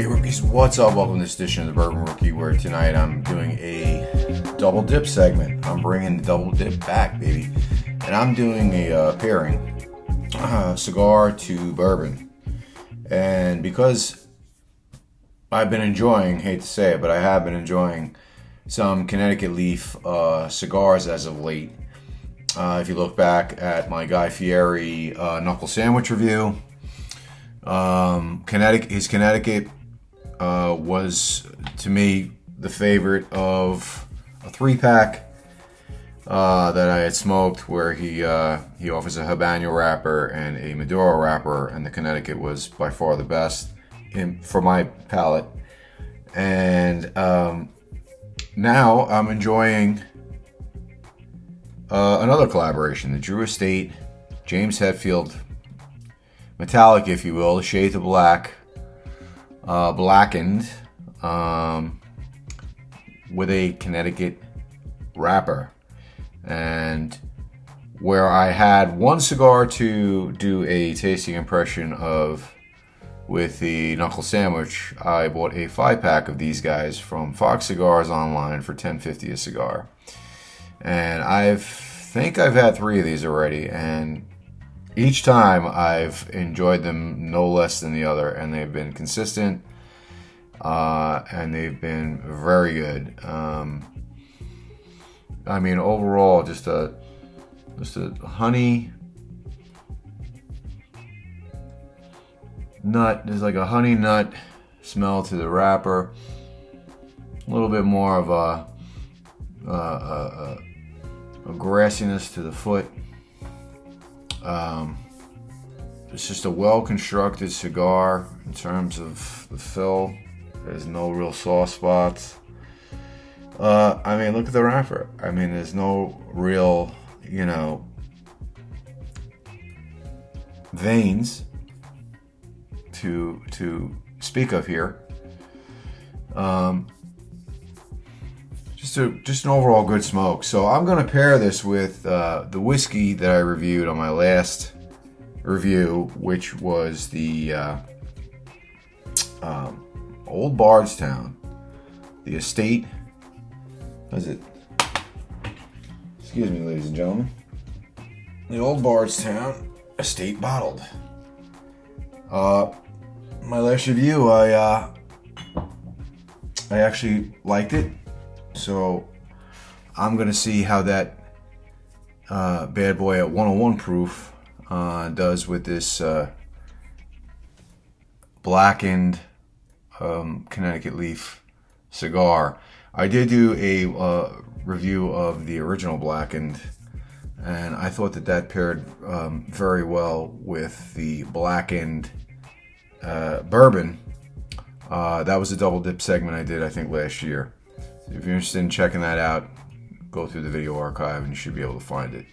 Hey rookies, what's up? Welcome to this edition of the Bourbon Rookie, where tonight I'm doing a double dip segment. I'm bringing the double dip back, baby. And I'm doing a pairing, cigar to bourbon. And because I've been enjoying, hate to say it, but I have been enjoying some Connecticut leaf cigars as of late. If you look back at my Guy Fieri knuckle sandwich review, his Connecticut was to me the favorite of a 3-pack that I had smoked, where he offers a Habano wrapper and a Maduro wrapper, and the Connecticut was by far the best for my palate. And now I'm enjoying another collaboration, the Drew Estate James Hetfield metallic, if you will, the shades of black, blackened, with a Connecticut wrapper. And where I had one cigar to do a tasting impression of with the knuckle sandwich, I bought a 5-pack of these guys from Fox Cigars online for $10.50 a cigar. And I think I've had 3 of these already, and each time I've enjoyed them no less than the other, and they've been consistent, and they've been very good. I mean, overall, just a honey nut. There's like a honey nut smell to the wrapper. A little bit more of a grassiness to the foot. It's just a well-constructed cigar in terms of the fill. There's no real soft spots. I mean, look at the wrapper. I mean, there's no real, veins to speak of here. Just an overall good smoke. So I'm going to pair this with the whiskey that I reviewed on my last review, which was the Old Bardstown, the Estate. What is it? Excuse me, ladies and gentlemen. The Old Bardstown Estate bottled. My last review, I actually liked it. So I'm going to see how that bad boy at 101 proof does with this blackened Connecticut leaf cigar. I did do a review of the original blackened, and I thought that paired very well with the blackened bourbon. That was a double dip segment I did, I think, last year. If you're interested in checking that out, go through the video archive and you should be able to find it.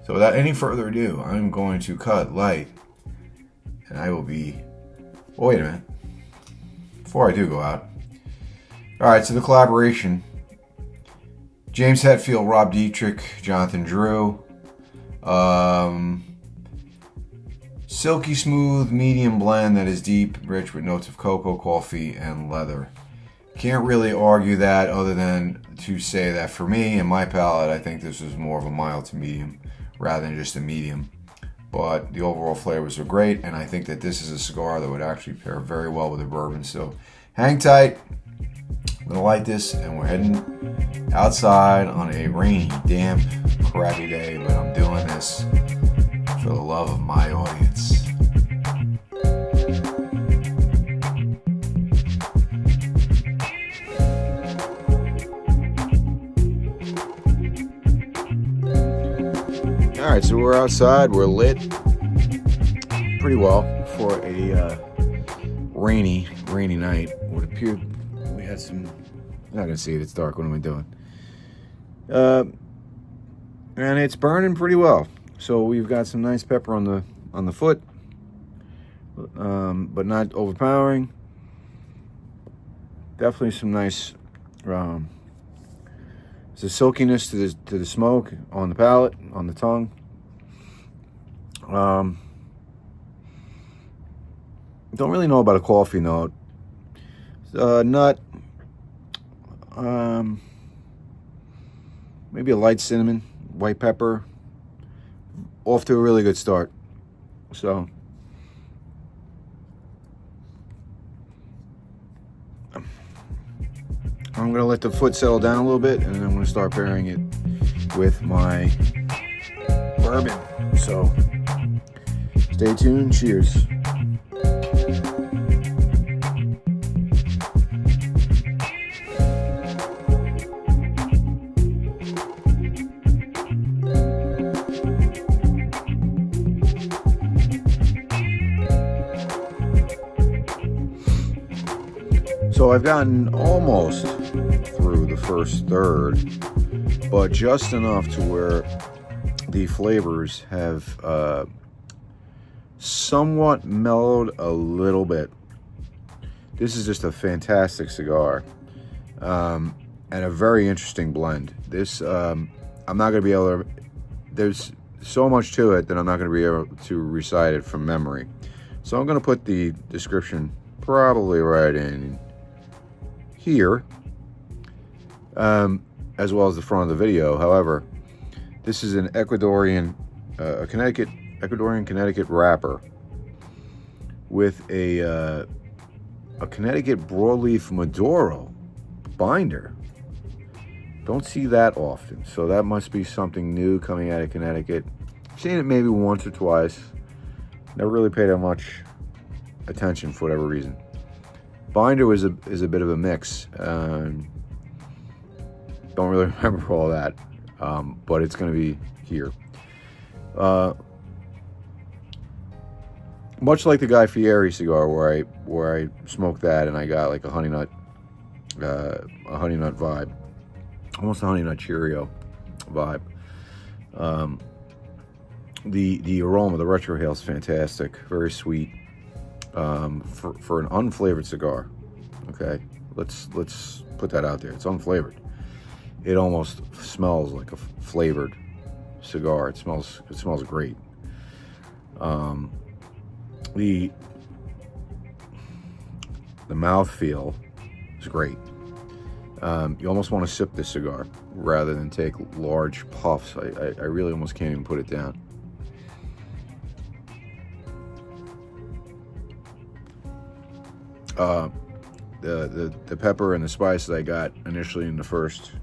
So without any further ado, I'm going to cut light, and I will be... Oh, wait a minute. Before I do go out. Alright, so the collaboration. James Hetfield, Rob Dietrich, Jonathan Drew. Silky smooth medium blend that is deep, rich with notes of cocoa, coffee, and leather. Can't really argue that, other than to say that for me and my palate, I think this was more of a mild to medium rather than just a medium. But the overall flavors are great, and I think that this is a cigar that would actually pair very well with a bourbon. So hang tight. I'm gonna light this, and we're heading outside on a rainy, damp, crappy day, but I'm doing this for the love of my audience. Alright, so we're outside, we're lit pretty well for a rainy night. Would appear we had some... I'm not gonna see it, it's dark, what am I doing? And it's burning pretty well. So we've got some nice pepper on the foot, but not overpowering. Definitely some nice there's a silkiness to the smoke on the palate, on the tongue. Don't really know about a coffee note. Nut, maybe a light cinnamon, white pepper. Off to a really good start. So I'm going to let the foot settle down a little bit, and then I'm going to start pairing it with my bourbon. So stay tuned. Cheers. So I've gotten almost through the first third, but just enough to where the flavors have somewhat mellowed a little bit. This is just a fantastic cigar, and a very interesting blend. This, I'm not going to be able to, there's so much to it that I'm not going to be able to recite it from memory. So I'm going to put the description probably right in here, as well as the front of the video. However, this is an Ecuadorian Connecticut wrapper with a Connecticut broadleaf Maduro binder. Don't see that often, so that must be something new coming out of Connecticut. I've seen it maybe once or twice. Never really paid that much attention for whatever reason. Binder is a bit of a mix. Don't really remember all that, but it's going to be here. Much like the Guy Fieri cigar, where I smoked that and I got like a honey nut vibe, almost a honey nut Cheerio vibe. The aroma, the retrohale is fantastic, very sweet. For an unflavored cigar, okay, let's put that out there. It's unflavored. It almost smells like a flavored cigar. It smells great. The mouthfeel is great. You almost want to sip this cigar rather than take large puffs. I really almost can't even put it down. The pepper and the spice that I got initially in the first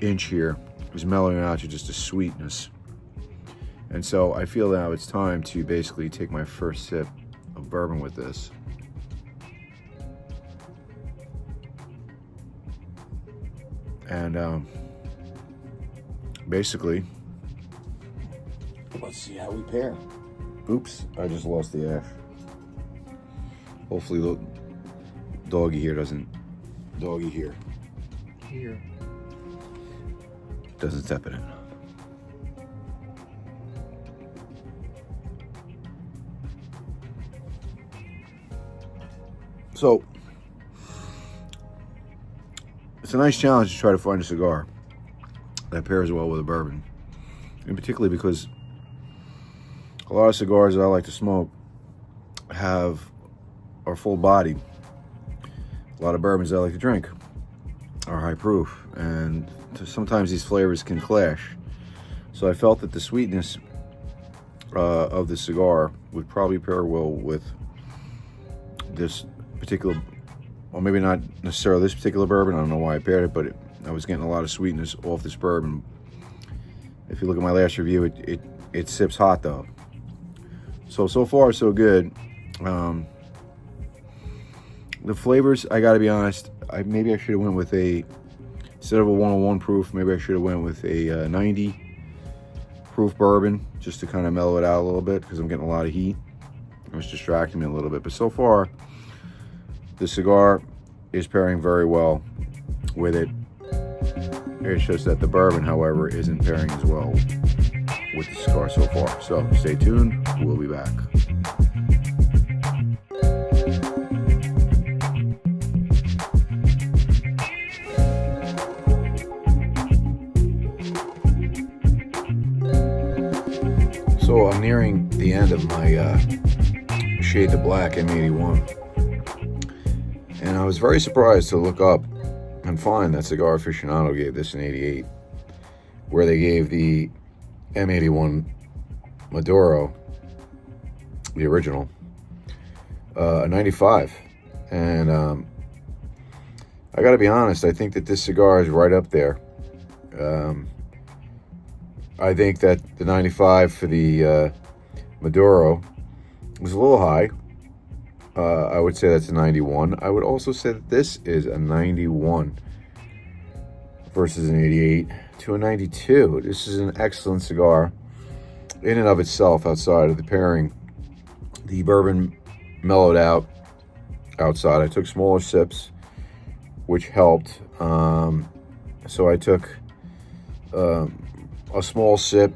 inch here is mellowing out to just a sweetness. And so I feel now it's time to basically take my first sip of bourbon with this. And basically, let's see how we pair. Oops, I just lost the ash. Hopefully the doggy here doesn't step it in. So it's a nice challenge to try to find a cigar that pairs well with a bourbon, and particularly because a lot of cigars that I like to smoke are full-bodied. A lot of bourbons I like to drink are high proof, and sometimes these flavors can clash. So I felt that the sweetness of the cigar would probably pair well with this particular, or maybe not necessarily this particular bourbon. I don't know why I paired it, but I was getting a lot of sweetness off this bourbon. If you look at my last review, it sips hot though. So far so good. The flavors, I gotta be honest, maybe I should have went with instead of a 101 proof, maybe I should have went with a 90 proof bourbon, just to kind of mellow it out a little bit, because I'm getting a lot of heat. It was distracting me a little bit, but so far the cigar is pairing very well with it. It's just that the bourbon, however, isn't pairing as well with the cigar so far. So stay tuned, we'll be back. So I'm nearing the end of my shade the Black M81, and I was very surprised to look up and find that Cigar Aficionado gave this an 88, where they gave the M81 Maduro, the original, a 95. And I gotta be honest, I think that this cigar is right up there. I think that the 95 for the Maduro was a little high. I would say that's a 91. I would also say that this is a 91 versus an 88 to a 92. This is an excellent cigar in and of itself outside of the pairing. The bourbon mellowed out outside. I took smaller sips, which helped. So I took a small sip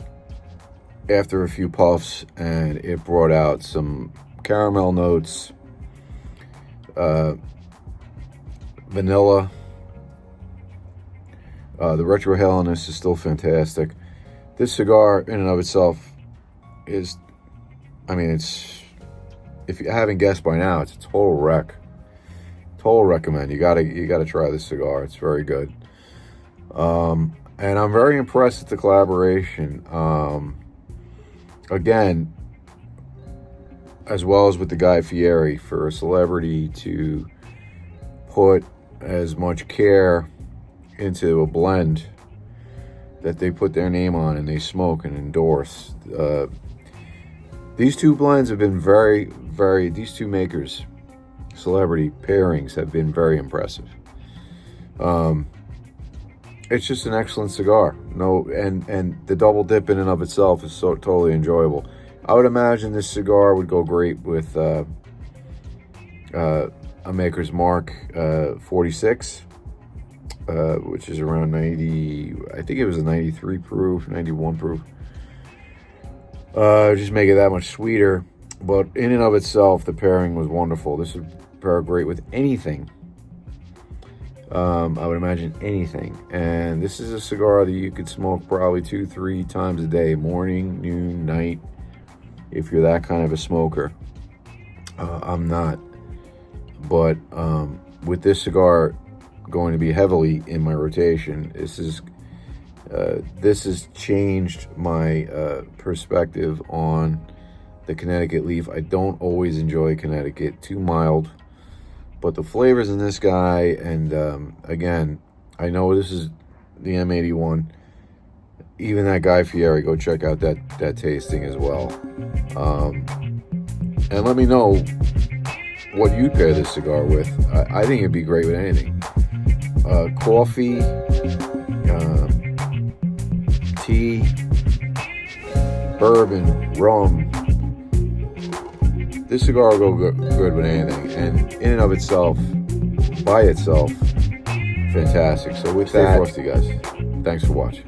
after a few puffs, and it brought out some caramel notes, vanilla. The retrohaliness is still fantastic. This cigar in and of itself is, I mean, it's, if you haven't guessed by now, it's a total wreck. Total recommend. You gotta try this cigar. It's very good. And I'm very impressed with the collaboration. Again, as well as with the Guy Fieri, for a celebrity to put as much care into a blend that they put their name on and they smoke and endorse. These two blends have been these two makers, celebrity pairings, have been very impressive. It's just an excellent cigar. And the double dip in and of itself is so totally enjoyable. I would imagine this cigar would go great with a Maker's Mark 46, which is around 90. I think it was a 93 proof, 91 proof. Just make it that much sweeter. But in and of itself, the pairing was wonderful. This would pair great with anything. I would imagine anything. And this is a cigar that you could smoke probably 2-3 times a day, morning, noon, night, if you're that kind of a smoker. I'm not. But with this cigar going to be heavily in my rotation, this has changed my perspective on the Connecticut leaf. I don't always enjoy Connecticut, too mild. But the flavors in this guy, and again, I know this is the M81. Even that Guy Fieri, go check out that tasting as well. And let me know what you'd pair this cigar with. I think it'd be great with anything. Coffee, tea, bourbon, rum. This cigar will go good with anything, and in and of itself, by itself, fantastic. So with that, stay frosty, guys. Thanks for watching.